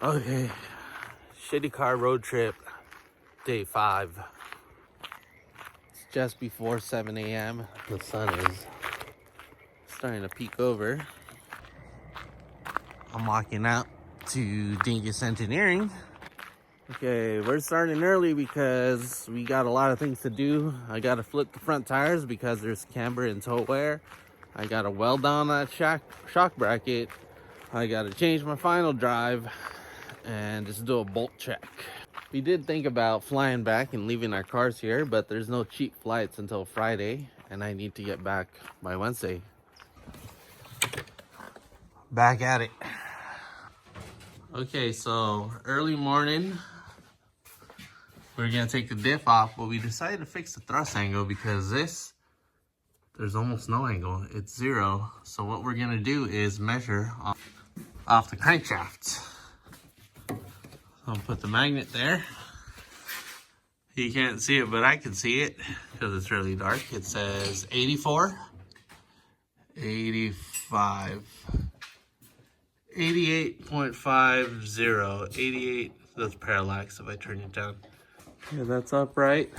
Okay, shitty car road trip, day 5. It's just before 7 a.m. The sun is starting to peek over. I'm walking out to Dingus Engineering. Okay, we're starting early because we got a lot of things to do. I gotta flip the front tires because there's camber and toe wear. I gotta weld down that shock bracket. I gotta change my final drive and just do a bolt check. We did think about flying back and leaving our cars here, but there's no cheap flights until Friday, and I need to get back by Wednesday. Back at it. Okay, so early morning, we're gonna take the diff off, but we decided to fix the thrust angle because there's almost no angle, it's 0. So what we're gonna do is measure off the crankshaft. I'll put the magnet there. You can't see it, but I can see it because it's really dark. It says 84, 85, 88.50, 88, that's parallax if I turn it down. Yeah, that's upright.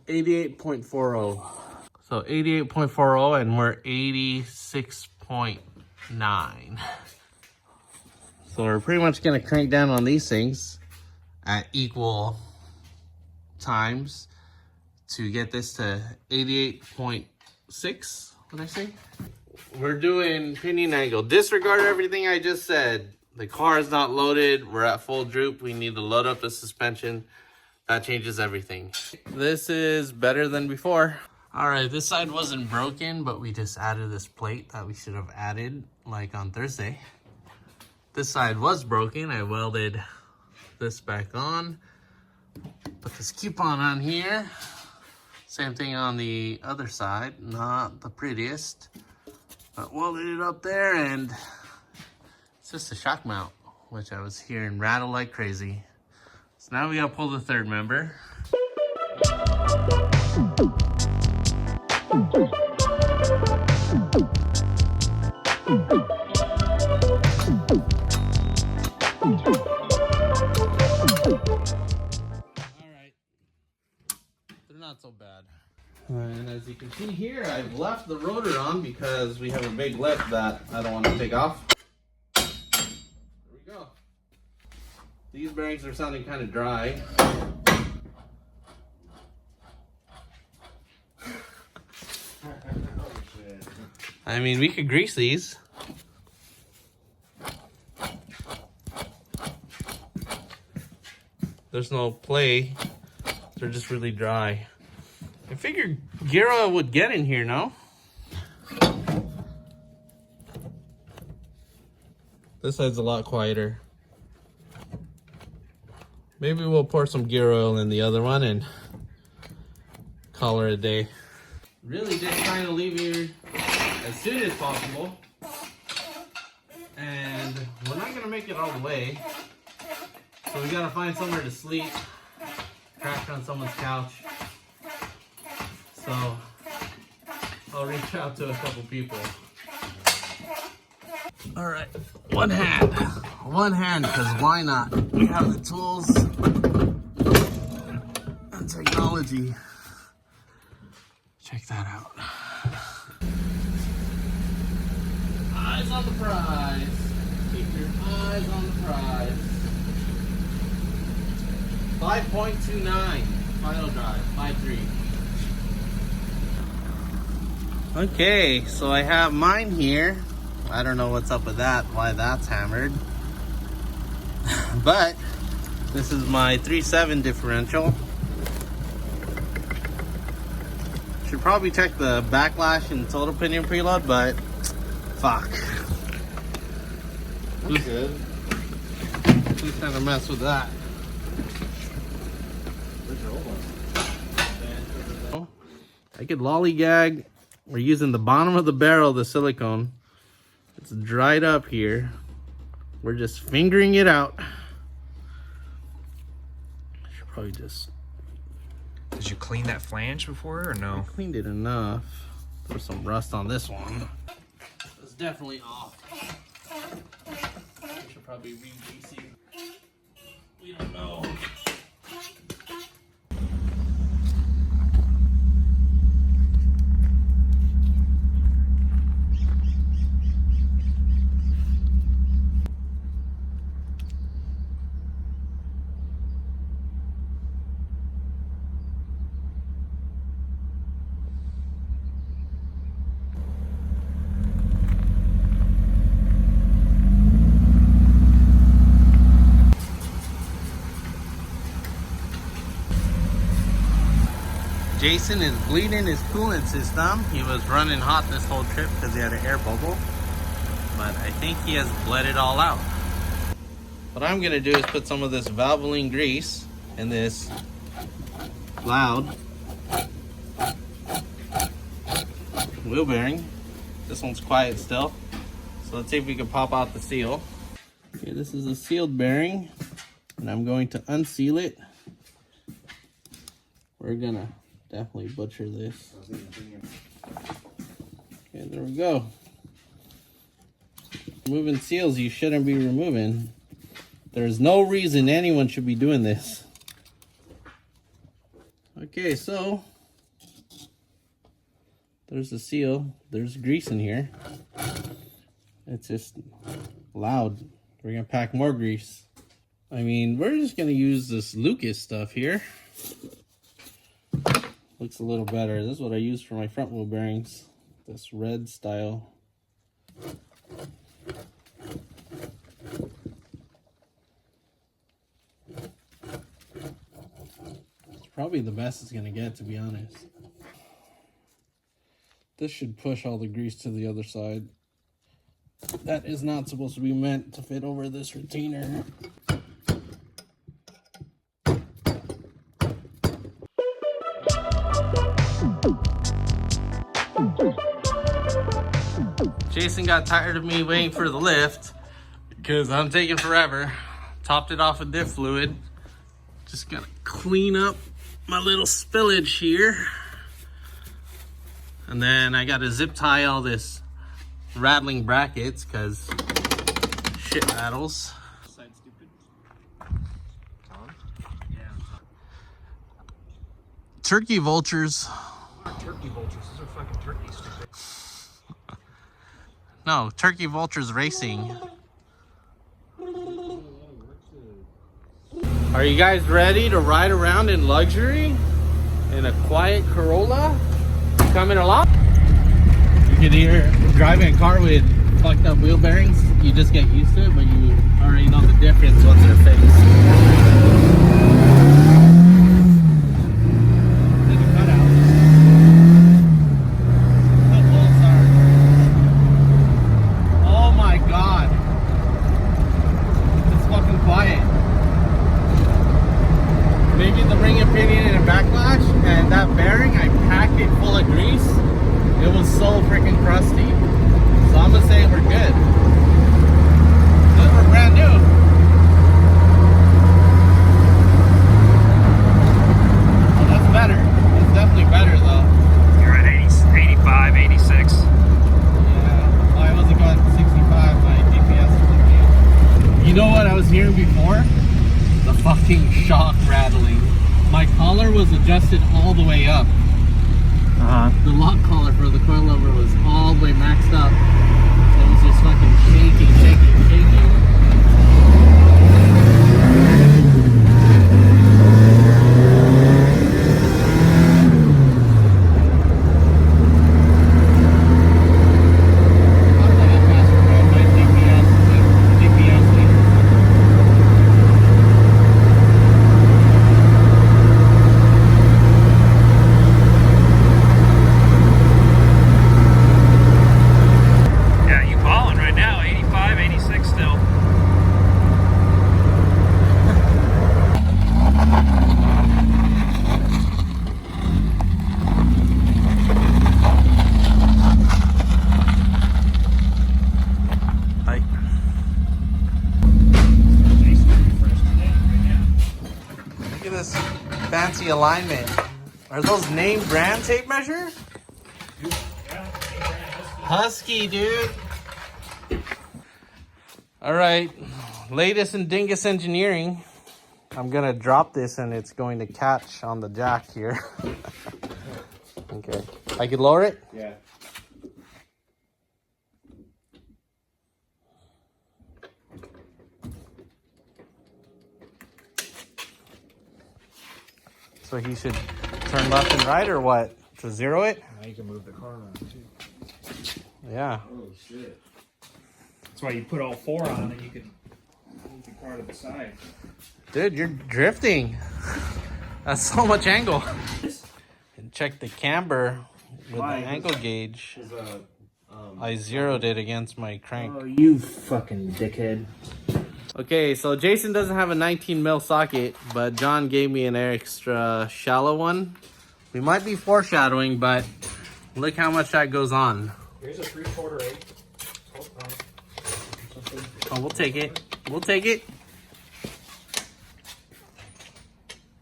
88.40. So 88.40 and we're 86.9. So we're pretty much gonna crank down on these things at equal times to get this to 88.6, what did I say? We're doing pinion angle. Disregard everything I just said. The car is not loaded. We're at full droop. We need to load up the suspension. That changes everything. This is better than before. All right, this side wasn't broken, but we just added this plate that we should have added like on Thursday. This side was broken. I welded this back on. Put this coupon on here. Same thing on the other side. Not the prettiest, but welded it up there, and it's just a shock mount, which I was hearing rattle like crazy. So now we gotta pull the third member. Not so bad. And as you can see here, I've left the rotor on because we have a big lip that I don't want to take off. There we go. These bearings are sounding kind of dry. I mean, we could grease these. There's no play. They're just really dry. I figured gear oil would get in here, no? This side's a lot quieter. Maybe we'll pour some gear oil in the other one and call her a day. Really just trying to leave here as soon as possible. And we're not gonna make it all the way. So we gotta find somewhere to sleep. Crash on someone's couch. So I'll reach out to a couple people. All right, one hand, because why not? We have the tools and technology. Check that out. Eyes on the prize. Keep your eyes on the prize. 5.29 final drive, 5.3. Okay, so I have mine here. I don't know what's up with that, why that's hammered. But this is my 3.7 differential. Should probably check the backlash and total pinion preload, but fuck. That's good. Who's trying to mess with that? I could lollygag. We're using the bottom of the barrel, the silicone. It's dried up here. We're just fingering it out. I should probably just... Did you clean that flange before or no? I cleaned it enough. There's some rust on this one. It's definitely off. I should probably re-greasing. We don't know. Jason is bleeding his coolant system. He was running hot this whole trip because he had an air bubble. But I think he has bled it all out. What I'm going to do is put some of this Valvoline grease in this loud wheel bearing. This one's quiet still. So let's see if we can pop out the seal. Okay, this is a sealed bearing. And I'm going to unseal it. We're going to definitely butcher this. Okay, there we go. Removing seals you shouldn't be removing. There's no reason anyone should be doing this. Okay, so there's the seal. There's grease in here. It's just loud. We're gonna pack more grease. I mean, we're just gonna use this Lucas stuff here. Looks a little better. This is what I use for my front wheel bearings. This red style. It's probably the best it's gonna get, to be honest. This should push all the grease to the other side. That is not supposed to be meant to fit over this retainer. Jason got tired of me waiting for the lift because I'm taking forever. Topped it off with diff fluid. Just gotta clean up my little spillage here. And then I gotta zip tie all this rattling brackets because shit rattles. Turkey vultures. Turkey vultures. Those are fucking turkeys, stupid. No, Turkey Vultures Racing. Are you guys ready to ride around in luxury? In a quiet Corolla? Coming along? You can hear driving a car with fucked up wheel bearings. You just get used to it, but you already know the difference once they're fixed. Shock rattling. My collar was adjusted all the way up. The lock collar for the coilover was all the way maxed up. So it was just fucking shaking. Fancy alignment. Are those name brand tape measure? Husky, dude. All right, latest in Dingus engineering. I'm gonna drop this and it's going to catch on the jack here. Okay. I could lower it? Yeah. So he should turn left and right or what? To zero it? Now you can move the car around too. Yeah. Oh shit. That's why you put all four on and you can move the car to the side. Dude, you're drifting. That's so much angle. And check the camber with the angle gauge. I zeroed it against my crank. Oh, you fucking dickhead. Okay, so Jason doesn't have a 19 mil socket, but John gave me an extra shallow one. We might be foreshadowing, but look how much that goes on. Here's a 3/4 8. Oh, we'll take it. We'll take it.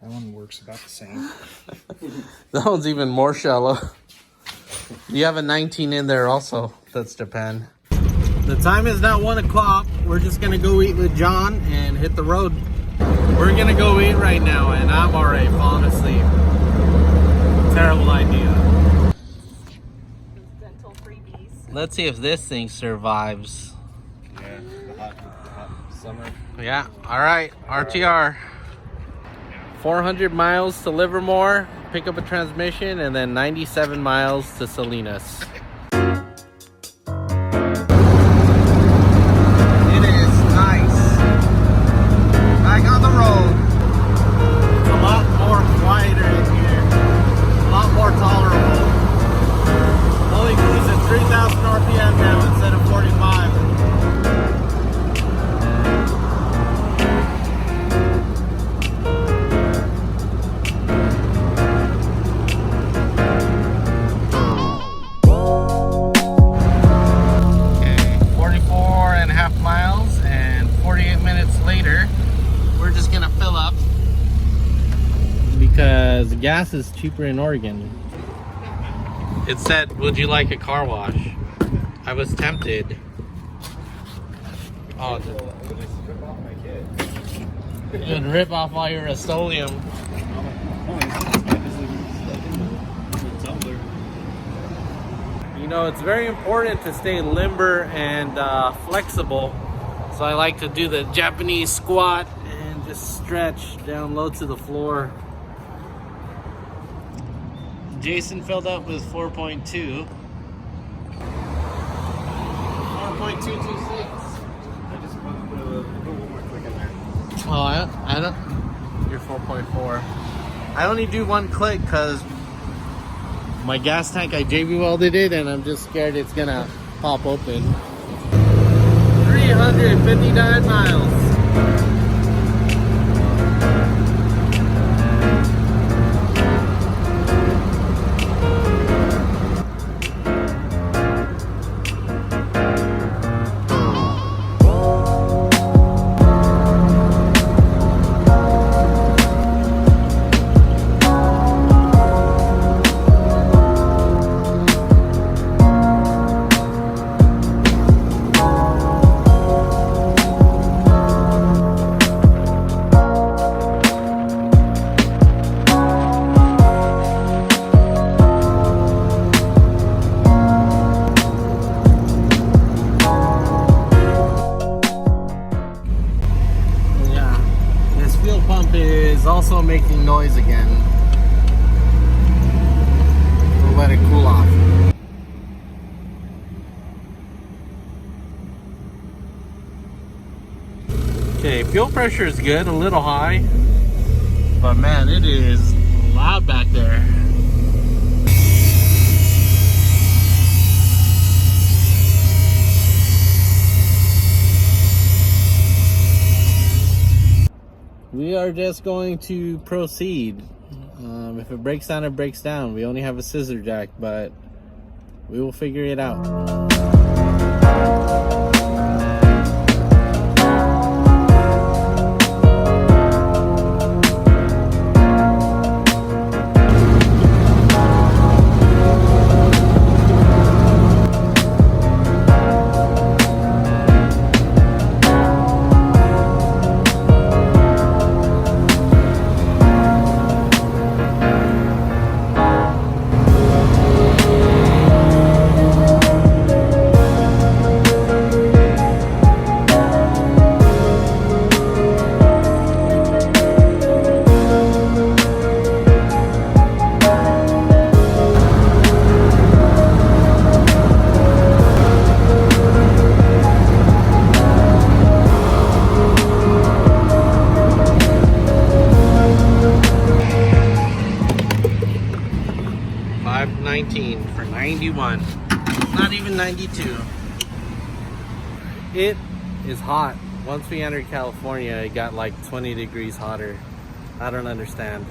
That one works about the same. That one's even more shallow. You have a 19 in there also. That's Japan. The time is now 1 o'clock. We're just gonna go eat with John and hit the road. We're gonna go eat right now, and I'm already falling asleep. Terrible idea. Dental freebies. Let's see if this thing survives. Yeah, the hot summer. Yeah, all right, RTR. 400 miles to Livermore, pick up a transmission, and then 97 miles to Salinas. It is nice. Back on the road. It's a lot more quieter in here. A lot more tolerable. Only cruising 3,000 RPM now instead of 45. Miles, and 48 minutes later we're just gonna fill up because gas is cheaper in Oregon. It said, would you like a car wash? I was tempted. Oh, good rip off all your Rust-Oleum. You know, it's very important to stay limber and flexible. So I like to do the Japanese squat and just stretch down low to the floor. Jason filled up with 4.2. 4.226. I just put a little more click in there. Oh, I don't. You're 4.4. I only do one click because my gas tank, I JB welded it, and I'm just scared it's gonna pop open. 359 miles. Is also making noise again. We'll let it cool off. Okay, fuel pressure is good, a little high, but man, it is loud back there. We are just going to proceed. If it breaks down, it breaks down. We only have a scissor jack, but we will figure it out. 92. It is hot. Once we entered California, it got like 20 degrees hotter. I don't understand.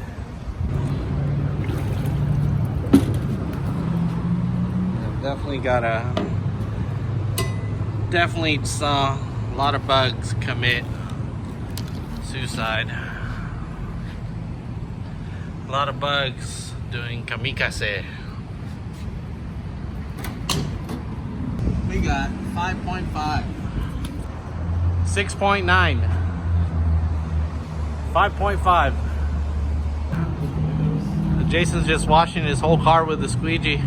Definitely saw a lot of bugs commit suicide. A lot of bugs doing kamikaze. We got 5.5. 6.9. 5.5. Jason's just washing his whole car with a squeegee.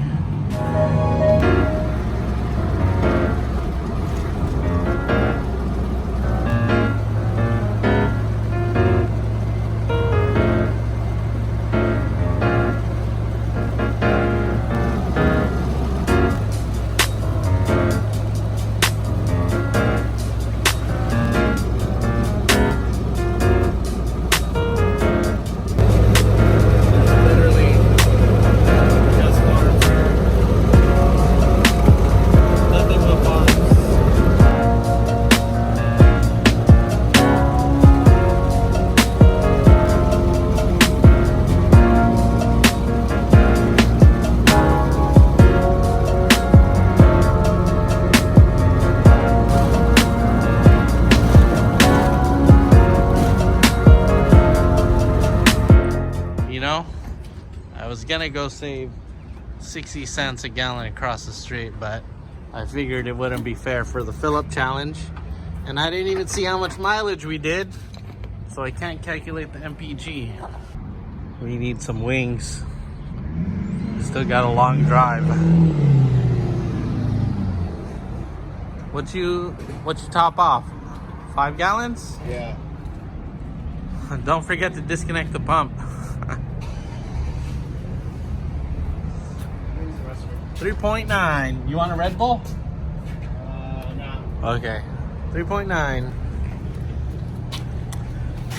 I was gonna go save 60 cents a gallon across the street, but I figured it wouldn't be fair for the fill-up challenge. And I didn't even see how much mileage we did, so I can't calculate the MPG. We need some wings. Still got a long drive. What you top off? 5 gallons? Yeah. Don't forget to disconnect the pump. 3.9. You want a Red Bull? No. Okay. 3.9.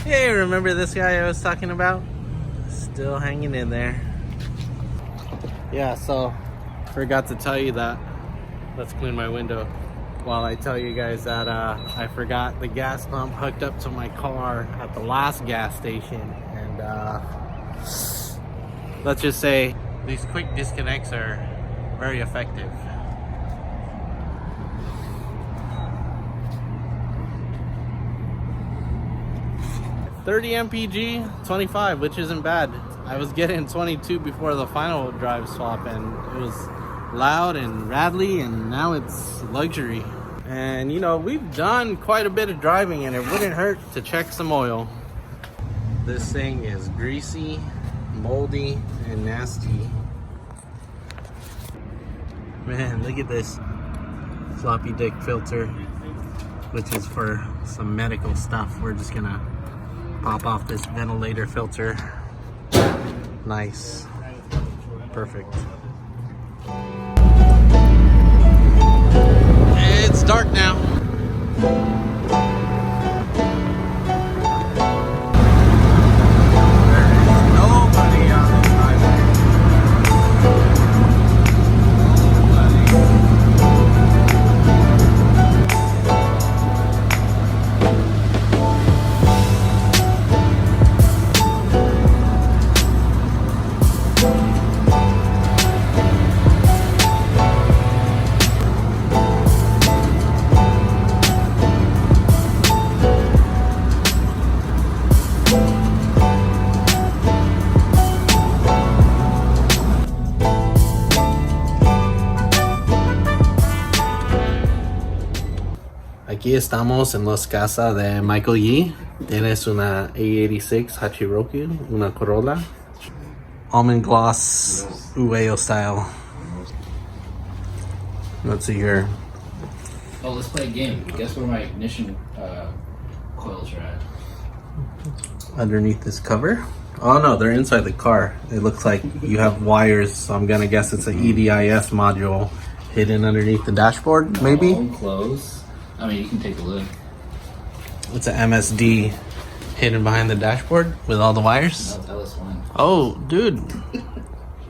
Hey, remember this guy I was talking about? Still hanging in there. Yeah, so forgot to tell you that. Let's clean my window while I tell you guys that I forgot the gas pump hooked up to my car at the last gas station, and let's just say these quick disconnects are very effective. $30 MPG, 25, which isn't bad. I was getting 22 before the final drive swap, and it was loud and rattly, and now it's luxury. And you know, we've done quite a bit of driving, and it wouldn't hurt to check some oil. This thing is greasy, moldy, and nasty. Man, look at this floppy dick filter, which is for some medical stuff. We're just gonna pop off this ventilator filter. Nice. Perfect. It's dark now. Aquí estamos en las casas de Michael Yee. Tienes una AE86 Hachiroku, una Corolla. Almond gloss, Ueo style. Let's see here. Oh, let's play a game. Guess where my ignition coils are at? Underneath this cover. Oh no, they're inside the car. It looks like you have wires, so I'm gonna guess it's an EDIS module hidden underneath the dashboard, maybe? No, close. I mean, you can take a look. It's an MSD hidden behind the dashboard with all the wires. No, LS1. Oh, dude.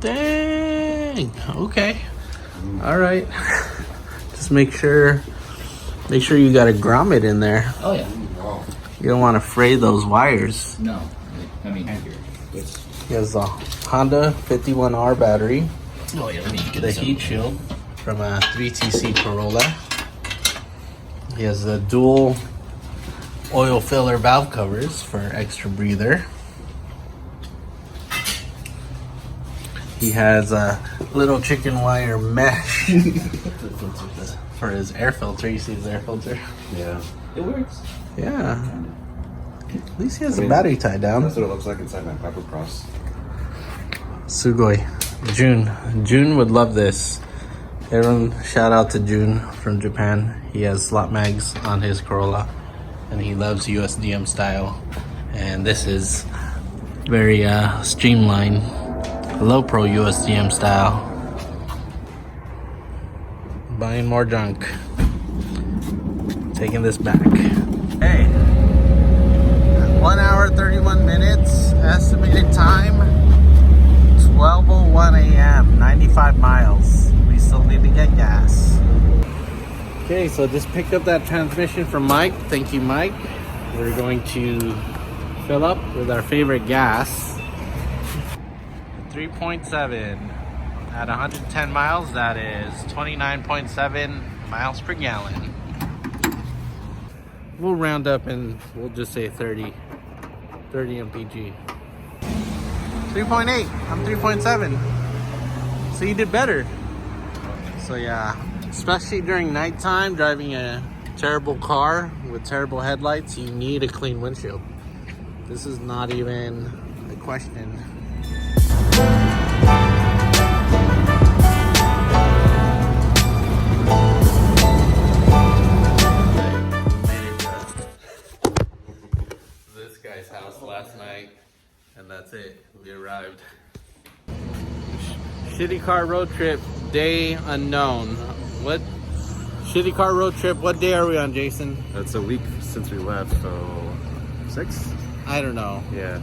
Dang. Okay. All right. Just make sure you got a grommet in there. Oh yeah. You don't want to fray those wires. No. I mean, it's... He has a Honda 51R battery. Oh yeah, let me get The this heat shield from a 3TC Corolla. He has the dual oil filler valve covers for extra breather. He has a little chicken wire mesh for his air filter. You see his air filter? Yeah. It works. Yeah. At least he has the battery tied down. That's what it looks like inside my Pepper Cross. Sugoi. June would love this. Everyone, shout out to June from Japan. He has slot mags on his Corolla and he loves USDM style. And this is very streamlined, low pro USDM style. Buying more junk. Taking this back. Hey, 1 hour 31 minutes. Estimated time 12:01 a.m. 95 miles. We still need to get gas. Okay, so just picked up that transmission from Mike. Thank you, Mike. We're going to fill up with our favorite gas. 3.7 at 110 miles. That is 29.7 miles per gallon. We'll round up and we'll just say 30 mpg. 3.8. I'm 3.7. So you did better. So yeah, especially during nighttime, driving a terrible car with terrible headlights, you need a clean windshield. This is not even a question. This guy's house last night, and that's it. We arrived. Shitty car road trip, day unknown. What shitty car road trip? What day are we on, Jason? That's a week since we left, so 6? I don't know. Yeah.